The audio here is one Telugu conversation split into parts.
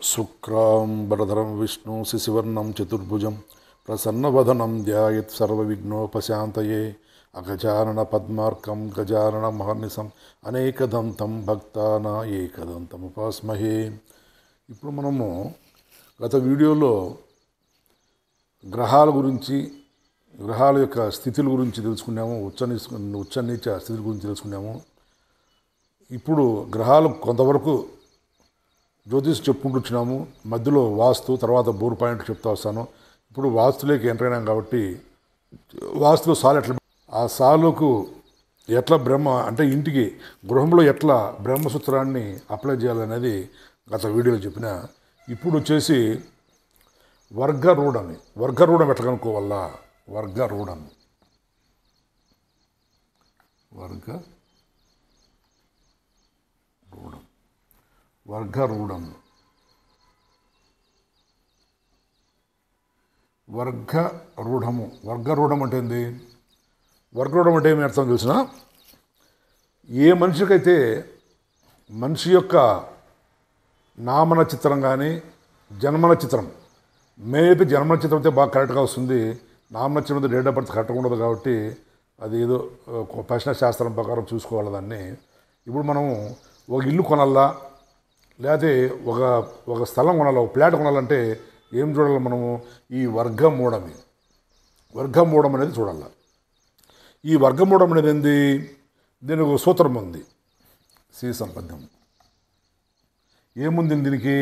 शुक्रांबरधरं विष्णु शिशिवर्णं चतुर्भुजं प्रसन्नवदनं ध्यायेत् सर्वविघ्नोपशान्तये अगजाननपद्मार्कं गजाननमहर्निशम् అనేకదంతం భక్తానాయేకదంతముపాస్మహే. ఇప్పుడు మనము గత వీడియోలో గ్రహాల గురించి, గ్రహాల యొక్క స్థితుల గురించి తెలుసుకున్నాము. ఉచ్చ నీచ స్థితుల గురించి తెలుసుకున్నాము. ఇప్పుడు గ్రహాలు కొంతవరకు జ్యోతిష్ చెప్పుకుంటూ వచ్చినాము. మధ్యలో వాస్తు, తర్వాత బోర్ పాయింట్ చెప్తా వస్తాను. ఇప్పుడు వాస్తులోకి ఎంటర్ అయినాం కాబట్టి వాస్తులో సాలు ఎట్లా, ఆ సాలుకు ఎట్లా బ్రహ్మ అంటే ఇంటికి గృహంలో ఎట్లా బ్రహ్మసూత్రాన్ని అప్లై చేయాలనేది గత వీడియోలో చెప్పిన. ఇప్పుడు వచ్చేసి వర్గరూఢం ఎట్లా కనుక్కోవాలా? వర్గరూఢం వర్గరూఢం అంటే ఏంది? వర్గరూఢం అంటే ఏమి అర్థం తెలిసిన? ఏ మనిషికైతే మనిషి యొక్క నామనక్షత్రం కానీ జన్మనక్షత్రం, మేమైతే జన్మనక్షత్రం అయితే బాగా కరెక్ట్గా వస్తుంది, నామనక్షత్రం అయితే డేట్ ఆఫ్ బర్త్ కరెక్ట్గా ఉండదు కాబట్టి అది ఏదో ప్రశ్న శాస్త్రం ప్రకారం చూసుకోవాలి దాన్ని. ఇప్పుడు మనము ఒక ఇల్లు కొనాలా, లేకపోతే ఒక స్థలం కొనాలి, ఒక ప్లాట్ కొనాలంటే ఏం చూడాలి మనము? ఈ వర్గమూఢం అనేది చూడాలి. ఈ వర్గమూఢం అనేది ఏంది? దీనికి ఒక సూత్రం ఉంది, శ్రీ సంపద్యం. ఏముంది దీనికి?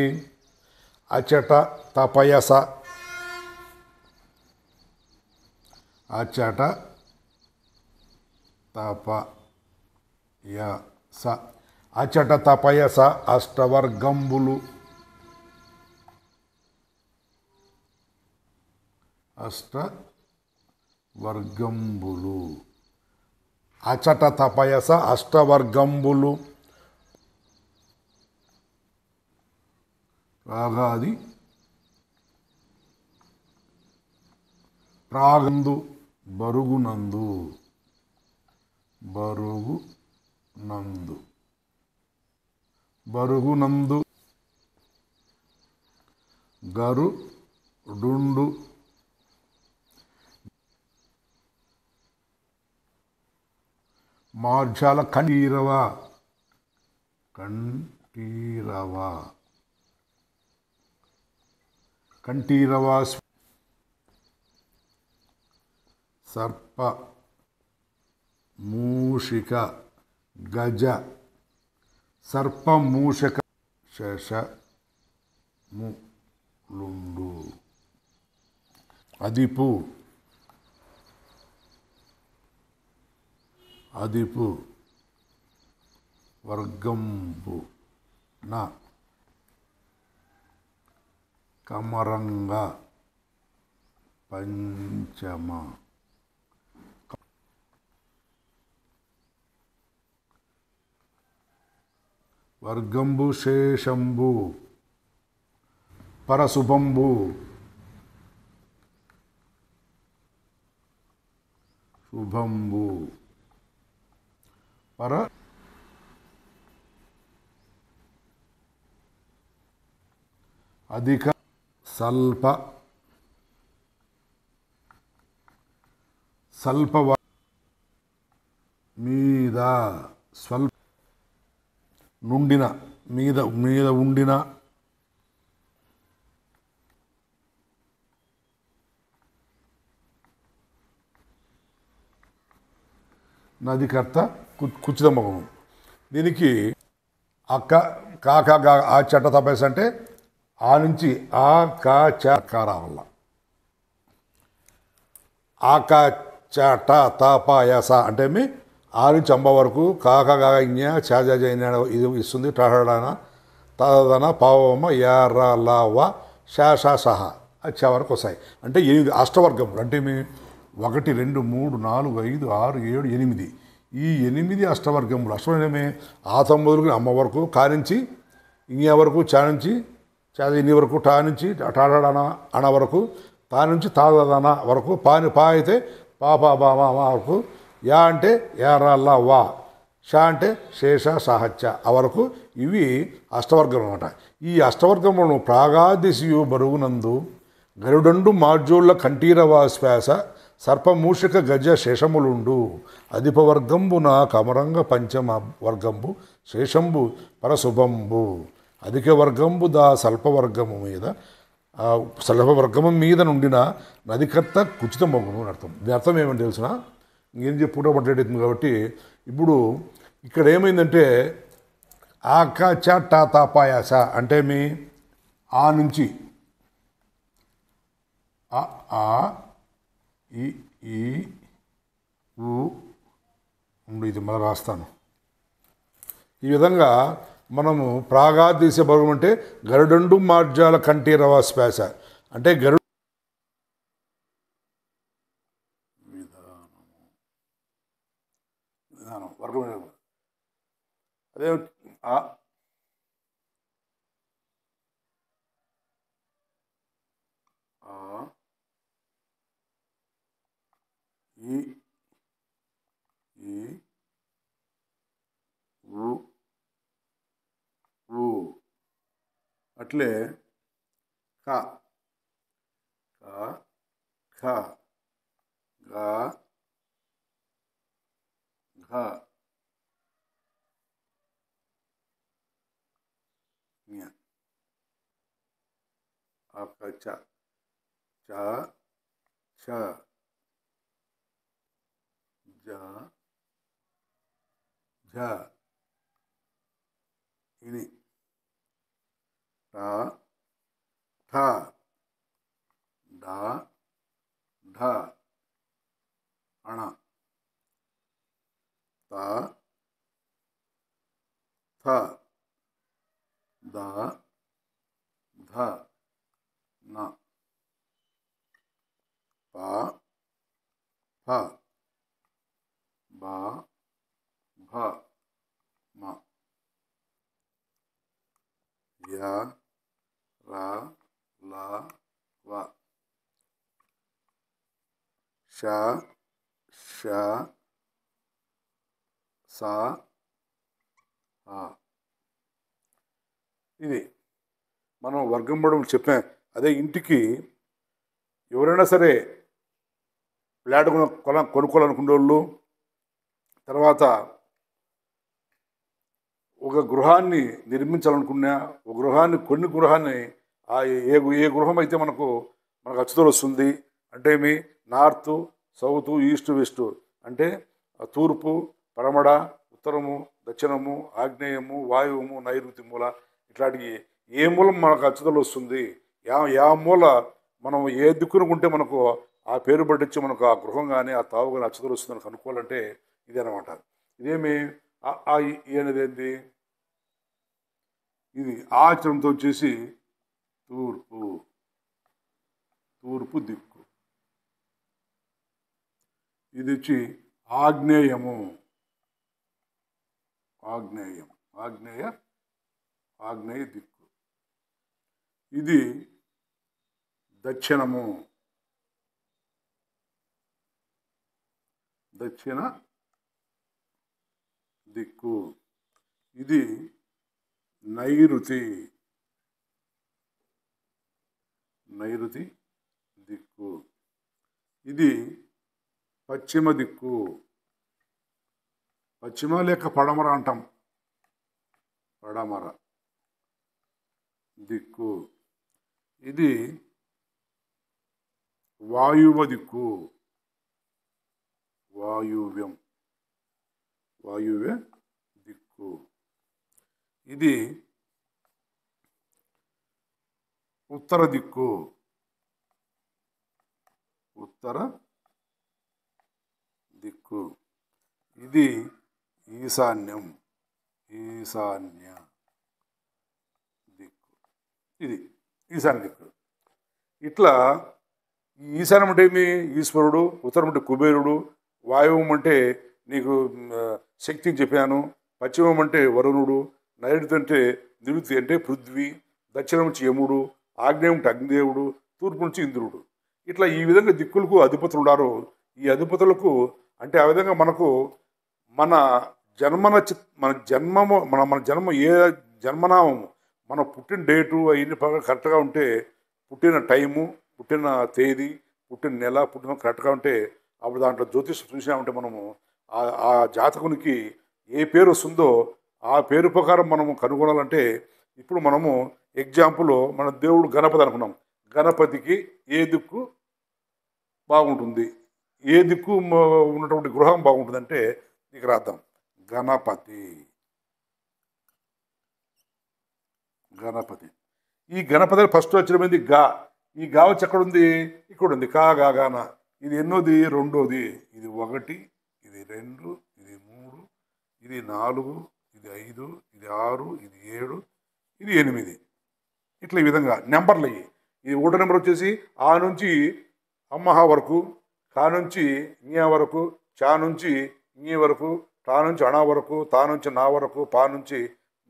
అచట తపయస, అచట తపయస, అచట తపయస అష్టవర్గంబులు, అష్టవర్గంబులు, అచట తపయస అష్టవర్గంబులు, రాగాది ప్రాగందు బరుగునందు గరుడుండు మార్జాల కంఠీరవ సర్ప మూషిక గజ సర్పమూషక శశములుండు అదిపు వర్గంబు నా కమరంగ పంచమ వర్గంబు శేషంబు పరశుభంబు శుభంబు పర అధిక స్వల్ప మీద స్వల్ప నుండిన మీద ఉండిన నదికర్త కుచితమగము. దీనికి ఆ చట్ట తపేసి అంటే ఆ నుంచి ఆ కా చ రావాల. ఆ కా చట తపయస అంటే మీ ఆ నుంచి అంబ వరకు కాకగా ఇన్య చాజ ఇది ఇస్తుంది. టహడాన తదన పావమ యారలవ శాసహ చ వరకు వస్తాయి. అంటే 8 అష్టవర్గములు. అంటే మీ 1 2 3 4 5 6 7 8 ఈ 8 అష్టవర్గములు. అష్టవర్గమే ఆ తొమ్మిదికి అమ్మ వరకు, కా నుంచి ఇన్య వరకు, చా నుంచి చాజ ఇన్ని వరకు, టా నుంచి టాడాన అణ వరకు, తా నుంచి తాదన వరకు, పా అయితే పాపా బామా వరకు, యా అంటే యారల్ల వా, ష అంటే శేష సాహత్య ఆ వరకు ఇవి అష్టవర్గం అనమాట. ఈ అష్టవర్గములను ప్రాగాదిశయు బరువునందు గరుడండు మార్జోళ్ళ కంఠీరవ శ్వాస సర్పమూషిక గజ శేషములుండు అధిపవర్గంబున కమరంగ పంచమ వర్గంబు శేషంబు పరశుభంబు అధిక వర్గంబు దా స్వల్పవర్గము మీద స్వల్పవర్గము మీద నుండిన నదికర్త కుచితమగును అని అర్థం. దీని అర్థం ఏమని తెలిసిన ఇంకేం చెప్పుకుంటూ పట్టేటుంది. కాబట్టి ఇప్పుడు ఇక్కడ ఏమైందంటే ఆక చ టా తా పాయాస అంటే మీ ఆ నుంచి ఆ ఈ ఊ ఉండు, ఇది మళ్ళీ రాస్తాను. ఈ విధంగా మనము ప్రాగాదీశ భర్గం అంటే గరుడండు మార్జాల కంఠీరవ శ్వాస అంటే గరుడు విధానం వర్గం. అదే ఈ ఊ అట్లే క ఖ గ ఘ ఞ చ చ ఛ జ ఝ ఇది ట ఠ డ ఢ అణ త థ ద ధ న ప ఫ బ భ మ య ర ల వ ష ష స ఇది మనం వర్గం పడడం చెప్పాం. అదే ఇంటికి ఎవరైనా సరే ఫ్లాట్ కొనుక్కోవాలనుకునే వాళ్ళు, తర్వాత ఒక గృహాన్ని నిర్మించాలనుకున్నా, ఒక గృహాన్ని గృహాన్ని ఏ గృహం అయితే మనకు అచ్చుతలు వస్తుంది అంటే మీ నార్త్ సౌత్ ఈస్ట్ వెస్ట్ అంటే తూర్పు పడమడ ఉత్తరము దక్షిణము ఆగ్నేయము వాయువుము నైరుతి మూల ఇట్లాంటి ఏ మూలం మనకు అచ్చుతలు వస్తుంది, యా మూల మనం ఏ దిక్కునుకుంటే మనకు ఆ పేరు పట్టించి మనకు ఆ గృహం కానీ ఆ తావు కానీ అచ్చుతలు వస్తుందని కనుక్కోవాలంటే ఇదే అనమాట. ఇదేమి అనేది ఏంటి, ఇది ఆచరణతో వచ్చేసి తూర్పు దిక్కు. ఇది వచ్చి ఆగ్నేయము ఆగ్నేయ దిక్కు. ఇది దక్షిణ దిక్కు. ఇది నైరుతి దిక్కు. ఇది పశ్చిమ దిక్కు. పశ్చిమ లేక పడమర అంటాం, పడమర దిక్కు. ఇది వాయువ దిక్కు, వాయువ్య దిక్కు. ఇది ఉత్తర దిక్కు, ఇది ఈశాన్య దిక్కు. ఇది ఈశాన్య దిక్కు. ఇట్లా ఈశాన్యం అంటే ఏమి ఈశ్వరుడు, ఉత్తరం అంటే కుబేరుడు, వాయువం అంటే నీకు శక్తిని చెప్పాను, పశ్చిమం అంటే వరుణుడు, నైరుతి అంటే నిరుతి అంటే పృథ్వీ, దక్షిణం నుంచి యముడు, ఆగ్నేయం అంటే అగ్నిదేవుడు, తూర్పు నుంచి ఇంద్రుడు. ఇట్లా ఈ విధంగా దిక్కులకు అధిపతులు ఉన్నారు. ఈ అధిపతులకు అంటే ఆ విధంగా మనకు మన మన జన్మము మన జన్మ ఏ జన్మనామము మన పుట్టిన డేటు అవన్నీ కరెక్ట్గా ఉంటే, పుట్టిన టైము, పుట్టిన తేదీ, పుట్టిన నెల, పుట్టిన కరెక్ట్గా ఉంటే అప్పుడు దాంట్లో జ్యోతిష్ చూసినామంటే మనము ఆ జాతకునికి ఏ పేరు వస్తుందో ఆ పేరు ప్రకారం మనము కనుగొనాలంటే, ఇప్పుడు మనము ఎగ్జాంపుల్ మన దేవుడు గణపతి అనుకున్నాం. గణపతికి ఏ దిక్కు బాగుంటుంది, ఏ దిక్కు ఉన్నటువంటి గృహం బాగుంటుందంటే నీకు రాద్దాం. గణపతి గణపతి ఈ గణపతి ఫస్ట్ వచ్చినది గా. ఈ గా వచ్చి ఎక్కడుంది? ఇక్కడ ఉంది. కా గా గాన. ఇది ఎన్నోది? రెండోది. ఇది 1, ఇది 2, ఇది 3, ఇది 4, ఇది 5, ఇది 6, ఇది 7, ఇది 8. ఇట్లా ఈ విధంగా నెంబర్లు అయ్యి. ఇది 1 నెంబర్ వచ్చేసి ఆ నుంచి అమ్మహ వరకు, కా నుంచి ఞ వరకు, చా నుంచి ఞ వరకు, టా నుంచి అణా వరకు, తా నుంచి నా వరకు, పా నుంచి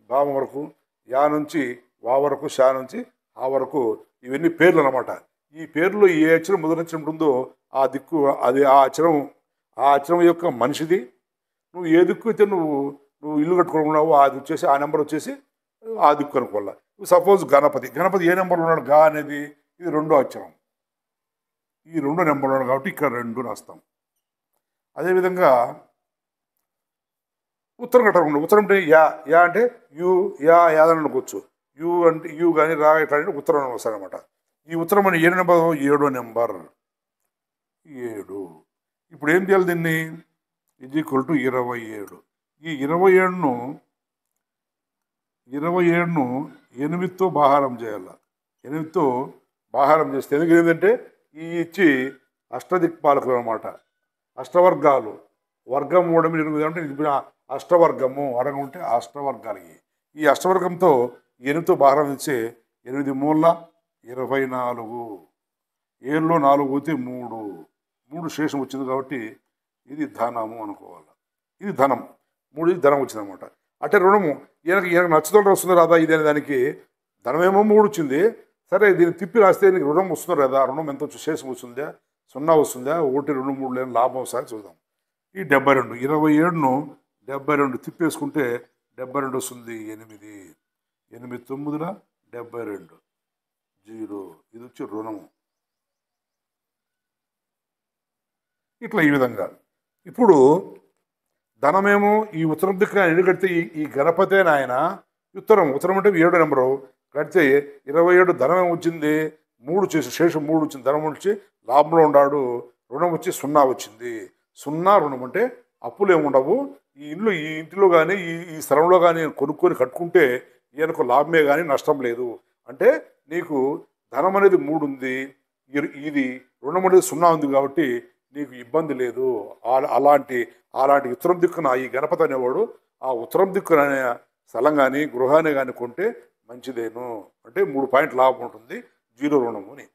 బామ వరకు, యా నుంచి వా వరకు, షా నుంచి ఆ వరకు. ఇవన్నీ పేర్లు అన్నమాట. ఈ పేర్లో ఏ అక్షరం మొదలచ్చినట్టు ఉందో ఆ దిక్కు, అది ఆ అక్షరం యొక్క మనిషిది. నువ్వు ఏ దిక్కు అయితే నువ్వు ఇల్లు కట్టుకోనున్నావో అది వచ్చేసి ఆ నెంబర్ వచ్చేసి ఆ దిక్కు అనుకోవాలా. సపోజ్ గణపతి ఏ నెంబర్లో ఉన్నాడు? గా అనేది ఇది 2వ అక్షరం. ఈ 2వ నెంబర్లో ఉన్నాడు కాబట్టి ఇక్కడ 2 రాస్తాం. అదేవిధంగా ఉత్తరం కట్టకుండా, ఉత్తరం అంటే యా అంటే యాదని అనుకోవచ్చు. యు అంటే యు కానీ రా ఎట్లా అంటే ఉత్తరం వస్తాయి అనమాట. ఈ ఉత్తరం అని 7 నెంబర్, 7వ నెంబర్ 7. ఇప్పుడు ఏం చేయాలి దీన్ని? = 27. ఈ 27ను 8తో బాహారం చేయాలి. 8తో బాహారం చేస్తే ఎందుకు ఏంటంటే ఈ ఇచ్చి అష్టదిక్పాలకులు అనమాట. అష్టవర్గాలు. వర్గం 3 అంటే అష్టవర్గము అడగం ఉంటే అష్టవర్గాలు. ఈ అష్టవర్గంతో 8తో బాహారం ఇచ్చే 8 మూల 24. 7లో 4 పోతే 3 శేషం వచ్చింది కాబట్టి ఇది ధనము అనుకోవాలి. ఇది ధనం. 3 ధనం వచ్చింది అనమాట. అంటే రుణము ఈయనకు నచ్చుతుంటే వస్తుందో రాదా ఇది అనే దానికి ధనమేమో 3 వచ్చింది. సరే దీన్ని తిప్పి రాస్తే నీకు రుణం వస్తుందో రాదా, రుణం ఎంత వచ్చి శేషం వస్తుందా, 0 వస్తుందా, 1, 2, 3 లేని లాభం వస్తుందా చూద్దాం. ఈ 72 27ను 72 తిప్పేసుకుంటే 72 వస్తుంది. 8 9 72 0. ఇది వచ్చి రుణము. ఇట్లా ఈ విధంగా. ఇప్పుడు ధనమేమో ఈ ఉత్తరం దిక్కున ఎన్ని కడితే ఈ గణపతి ఆయన ఉత్తరం అంటే 7వ నెంబరు కడితే 27 ధనం వచ్చింది. 3 చేసి శేషం 3 వచ్చింది. ధనం వచ్చి లాభంలో ఉన్నాడు. రుణం వచ్చి 0 వచ్చింది. 0 రుణం అంటే అప్పులు ఏముండవు. ఈ ఇంటిలో కానీ ఈ స్థలంలో కానీ కొనుక్కొని కట్టుకుంటే ఈయనకు లాభమే కానీ నష్టం లేదు. అంటే నీకు ధనం అనేది 3 ఉంది, ఇది రుణం అనేది 0 ఉంది కాబట్టి నీకు ఇబ్బంది లేదు. అలాంటి ఉత్తరం దిక్కున ఈ గణపతి అనేవాడు ఆ ఉత్తరం దిక్కున స్థలం కానీ గృహాన్ని కానీ కొంటే మంచిదేను. అంటే 3 పాయింట్ లాభం ఉంటుంది. 0 రుణము అని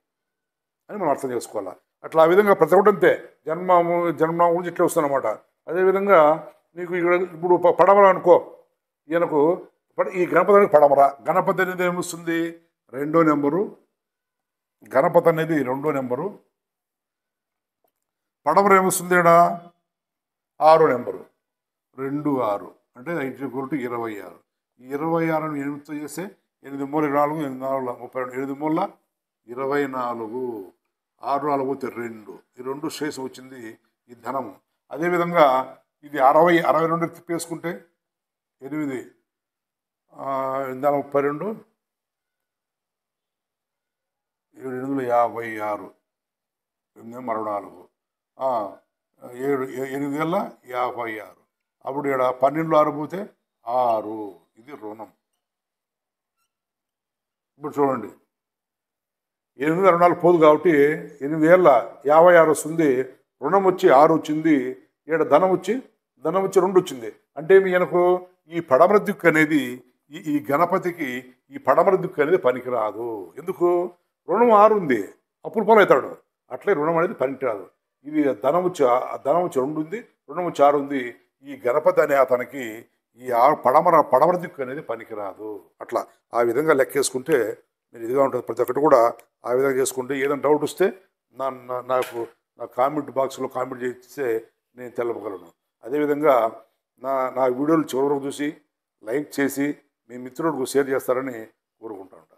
మనం అర్థం చేసుకోవాలి. అట్లా ఆ విధంగా ప్రతి ఒక్కటి అంతే. జన్మనామం గురించి ఇట్లా వస్తుందన్నమాట. అదేవిధంగా నీకు ఇక్కడ ఇప్పుడు పడమర అనుకో, ఈయనకు ఈ గణపతి పడమర. గణపతి అనేది ఏమొస్తుంది? 2వ నెంబరు. గణపతి అనేది 2వ నెంబరు. పడమర ఏమొస్తుంది? 6వ నెంబరు. 2 6 అంటే = 26. ఈ 26ను 8తో చేస్తే 8 మూల 24, 8 4 32. 8 మూల 24. 6 4 పోతే 2. ఈ 2 శేషం వచ్చింది. ఈ ధనము. అదేవిధంగా ఇది 62 తిప్పేసుకుంటే 8 32 7 8 56 8 64 7 8 56. అప్పుడు ఇక్కడ 12లో 6 పోతే 6. ఇది రుణం. ఇప్పుడు చూడండి 8 రుణాలు పోదు కాబట్టి 8 ఏళ్ళ 56 వస్తుంది. రుణం వచ్చి 6 వచ్చింది. ఇక్కడ ధనం వచ్చి 2 వచ్చింది. అంటే ఈయనకు ఈ పడమర దిక్కు అనేది ఈ గణపతికి ఈ పడమర దిక్కు అనేది పనికిరాదు. ఎందుకు? రుణం 6 ఉంది, అప్పులు పాలవుతాడు. అట్లే రుణం అనేది పనికిరాదు. ఇది ధనం వచ్చి 2 ఉంది, రుణం వచ్చి 6 ఉంది. ఈ గణపతి అనే అతనికి ఈ పడమర దిక్కు అనేది పనికిరాదు. అట్లా ఆ విధంగా లెక్కేసుకుంటే మీరు ఇదిగా ఉంటుంది. ప్రతి ఒక్కటి కూడా ఆ విధంగా చేసుకుంటే ఏదైనా డౌట్ వస్తే నాకు నా కామెంట్ బాక్స్లో కామెంట్ చేస్తే నేను తెలపగలను. అదేవిధంగా నా వీడియోలు చివరి వరకు చూసి లైక్ చేసి మీ మిత్రులకు షేర్ చేస్తారని కోరుకుంటా ఉంటాను.